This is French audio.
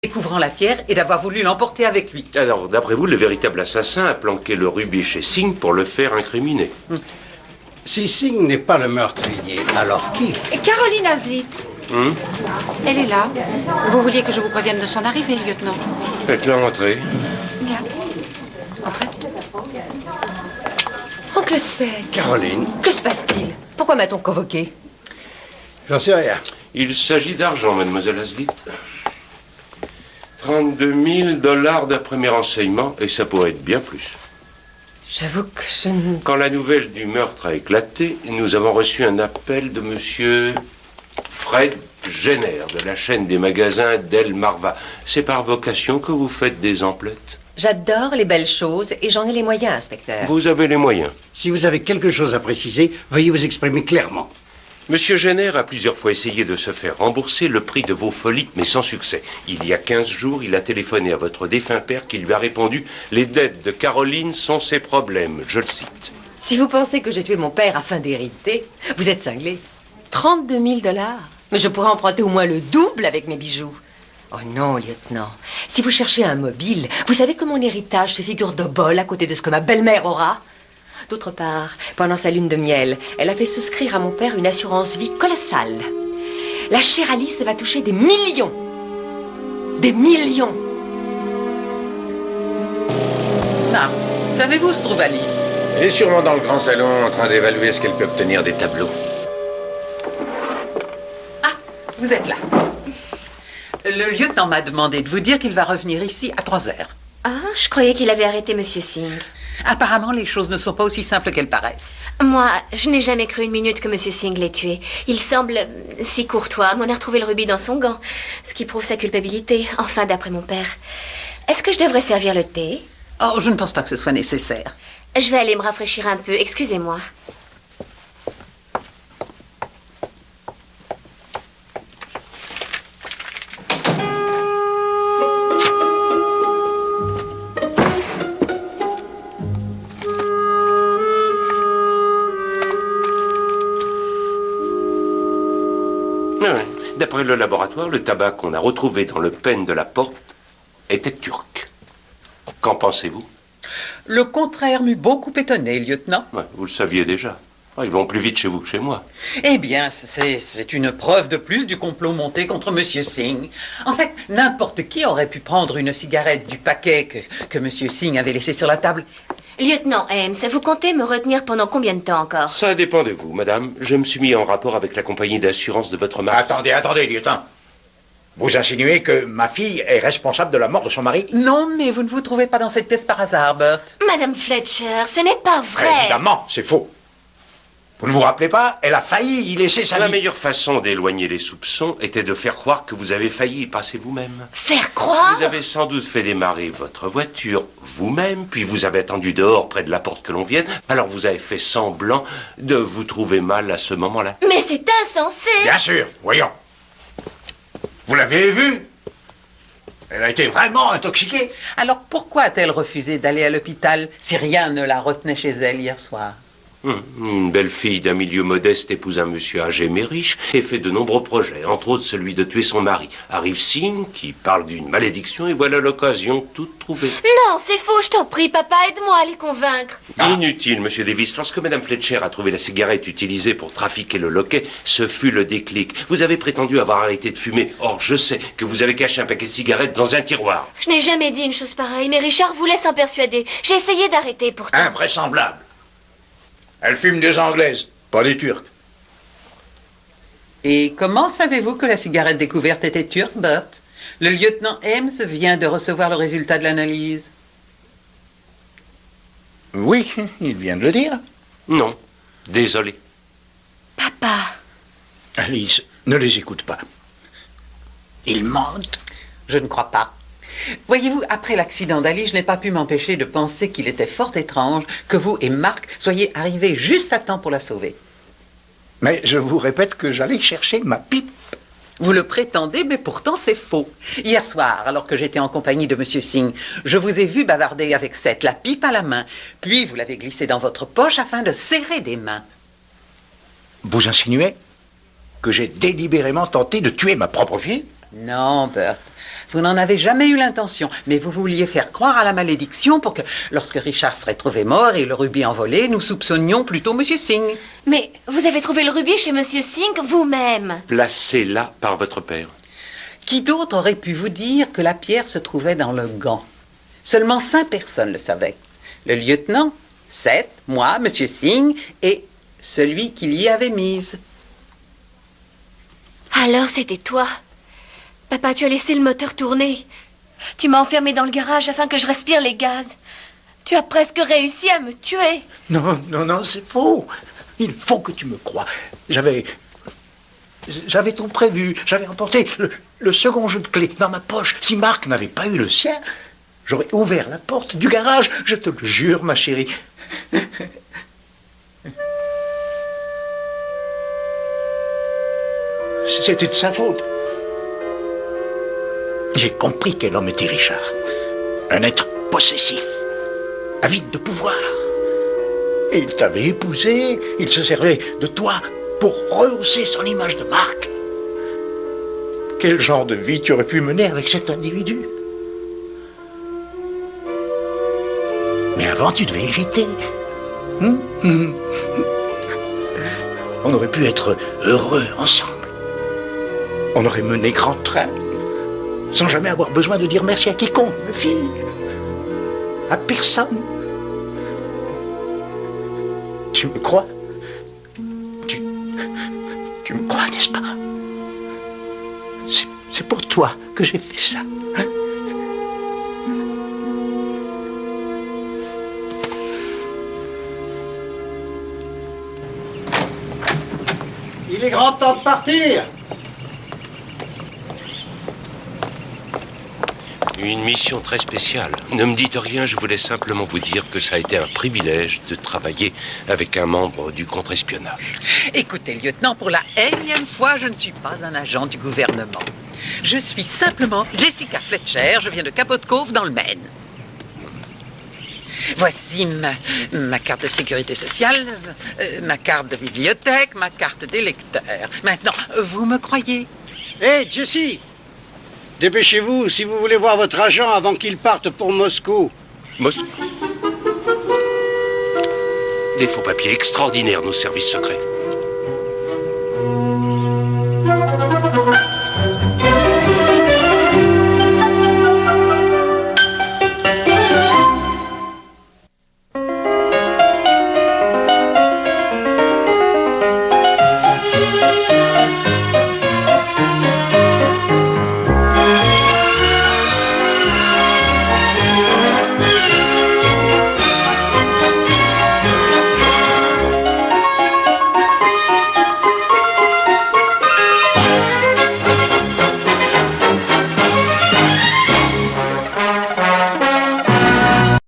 découvrant la pierre et d'avoir voulu l'emporter avec lui. Alors, d'après vous, le véritable assassin a planqué le rubis chez Singh pour le faire incriminer. Si Singh n'est pas le meurtrier, alors qui? Et Caroline Hazlitt. Elle est là. Vous vouliez que je vous prévienne de son arrivée, lieutenant? Faites-la entrer. Bien. Entrez. Oncle Sec. Caroline? Que se passe-t-il? Pourquoi m'a-t-on convoqué? J'en sais rien. Il s'agit d'argent, mademoiselle Hazlitt. 32 000 $ d'après mes renseignements, et ça pourrait être bien plus. J'avoue que je ne... Quand la nouvelle du meurtre a éclaté, nous avons reçu un appel de monsieur Fred Jenner, de la chaîne des magasins Del Marva. C'est par vocation que vous faites des emplettes? J'adore les belles choses et j'en ai les moyens, inspecteur. Vous avez les moyens. Si vous avez quelque chose à préciser, veuillez vous exprimer clairement. Monsieur Jenner a plusieurs fois essayé de se faire rembourser le prix de vos folies, mais sans succès. Il y a 15 jours, il a téléphoné à votre défunt père qui lui a répondu « Les dettes de Caroline sont ses problèmes ». Je le cite. Si vous pensez que j'ai tué mon père afin d'hériter, vous êtes cinglé. 32 000 $. Mais je pourrais emprunter au moins le double avec mes bijoux. Oh non, lieutenant. Si vous cherchez un mobile, vous savez que mon héritage fait figure de bol à côté de ce que ma belle-mère aura. D'autre part, pendant sa lune de miel, elle a fait souscrire à mon père une assurance vie colossale. La chère Alice va toucher des millions. Des millions. Ah, savez-vous où se trouve Alice? Elle est sûrement dans le grand salon en train d'évaluer ce qu'elle peut obtenir des tableaux. Ah, vous êtes là. Le lieutenant m'a demandé de vous dire qu'il va revenir ici à 3 heures. Ah, je croyais qu'il avait arrêté Monsieur Singh. Apparemment, les choses ne sont pas aussi simples qu'elles paraissent. Moi, je n'ai jamais cru une minute que Monsieur Singh l'ait tué. Il semble si courtois. On a retrouvé le rubis dans son gant, ce qui prouve sa culpabilité, enfin d'après mon père. Est-ce que je devrais servir le thé? Oh, je ne pense pas que ce soit nécessaire. Je vais aller me rafraîchir un peu, excusez-moi. D'après le laboratoire, le tabac qu'on a retrouvé dans le pêne de la porte était turc. Qu'en pensez-vous? Le contraire m'eût beaucoup étonné, lieutenant. Ouais, vous le saviez déjà. Ils vont plus vite chez vous que chez moi. Eh bien, c'est une preuve de plus du complot monté contre Monsieur Singh. En fait, n'importe qui aurait pu prendre une cigarette du paquet que Monsieur Singh avait laissé sur la table. Lieutenant Ames, vous comptez me retenir pendant combien de temps encore? Ça dépend de vous, madame. Je me suis mis en rapport avec la compagnie d'assurance de votre mari. Attendez, lieutenant. Vous insinuez que ma fille est responsable de la mort de son mari? Non, mais vous ne vous trouvez pas dans cette pièce par hasard, Bert. Madame Fletcher, ce n'est pas vrai. Évidemment, c'est faux. Vous ne vous rappelez pas? Elle a failli y laisser sa La vie. meilleure façon d'éloigner les soupçons était de faire croire que vous avez failli y passer vous-même. Faire croire? Vous avez sans doute fait démarrer votre voiture vous-même, puis vous avez attendu dehors près de la porte que l'on vienne, alors vous avez fait semblant de vous trouver mal à ce moment-là. Mais c'est insensé. Bien sûr, voyons. Vous l'avez vue? Elle a été vraiment intoxiquée. Alors pourquoi a-t-elle refusé d'aller à l'hôpital si rien ne la retenait chez elle hier soir? Une belle fille d'un milieu modeste épouse un monsieur âgé mais riche et fait de nombreux projets, entre autres celui de tuer son mari. Arrive Singh, qui parle d'une malédiction, et voilà l'occasion toute trouvée. Non, c'est faux, je t'en prie, papa, aide-moi à les convaincre. Inutile, monsieur Davis. Lorsque Madame Fletcher a trouvé la cigarette utilisée pour trafiquer le loquet, ce fut le déclic. Vous avez prétendu avoir arrêté de fumer. Or, je sais que vous avez caché un paquet de cigarettes dans un tiroir. Je n'ai jamais dit une chose pareille, mais Richard voulait s'en persuader. J'ai essayé d'arrêter pourtant. Invraisemblable. Elle fume des Anglaises, pas des Turcs. Et comment savez-vous que la cigarette découverte était turque, Bert? Le lieutenant Ames vient de recevoir le résultat de l'analyse. Oui, il vient de le dire. Non, désolé. Papa. Alice, ne les écoute pas. Ils mentent. Je ne crois pas. Voyez-vous, après l'accident d'Ali, je n'ai pas pu m'empêcher de penser qu'il était fort étrange que vous et Marc soyez arrivés juste à temps pour la sauver. Mais je vous répète que j'allais chercher ma pipe. Vous le prétendez, mais pourtant c'est faux. Hier soir, alors que j'étais en compagnie de Monsieur Singh, je vous ai vu bavarder avec Seth, la pipe à la main. Puis vous l'avez glissée dans votre poche afin de serrer des mains. Vous insinuez que j'ai délibérément tenté de tuer ma propre fille? Non, Bert, vous n'en avez jamais eu l'intention, mais vous vouliez faire croire à la malédiction pour que, lorsque Richard serait trouvé mort et le rubis envolé, nous soupçonnions plutôt Monsieur Singh. Mais vous avez trouvé le rubis chez Monsieur Singh vous-même. Placé là par votre père. Qui d'autre aurait pu vous dire que la pierre se trouvait dans le gant? Seulement 5 personnes le savaient. Le lieutenant, Seth, moi, Monsieur Singh et celui qui l'y avait mise. Alors c'était toi. Papa, tu as laissé le moteur tourner. Tu m'as enfermé dans le garage afin que je respire les gaz. Tu as presque réussi à me tuer. Non, non, non, c'est faux. Il faut que tu me crois. J'avais tout prévu. J'avais emporté le second jeu de clé dans ma poche. Si Marc n'avait pas eu le sien, j'aurais ouvert la porte du garage. Je te le jure, ma chérie. C'était de sa faute. J'ai compris quel homme était Richard. Un être possessif, avide de pouvoir. Et il t'avait épousé, il se servait de toi pour rehausser son image de marque. Quel genre de vie tu aurais pu mener avec cet individu? Mais avant, tu devais hériter. On aurait pu être heureux ensemble. On aurait mené grand train, sans jamais avoir besoin de dire merci à quiconque, ma fille. À personne. Tu me crois? Tu me crois, n'est-ce pas? C'est pour toi que j'ai fait ça. Hein? Il est grand temps de partir. Une mission très spéciale. Ne me dites rien, je voulais simplement vous dire que ça a été un privilège de travailler avec un membre du contre-espionnage. Écoutez, lieutenant, pour la énième fois, je ne suis pas un agent du gouvernement. Je suis simplement Jessica Fletcher, je viens de Cabot Cove dans le Maine. Voici ma carte de sécurité sociale, ma carte de bibliothèque, ma carte d'électeur. Maintenant, vous me croyez? Hé, Jessie! Dépêchez-vous si vous voulez voir votre agent avant qu'il parte pour Moscou. Des faux papiers extraordinaires, nos services secrets.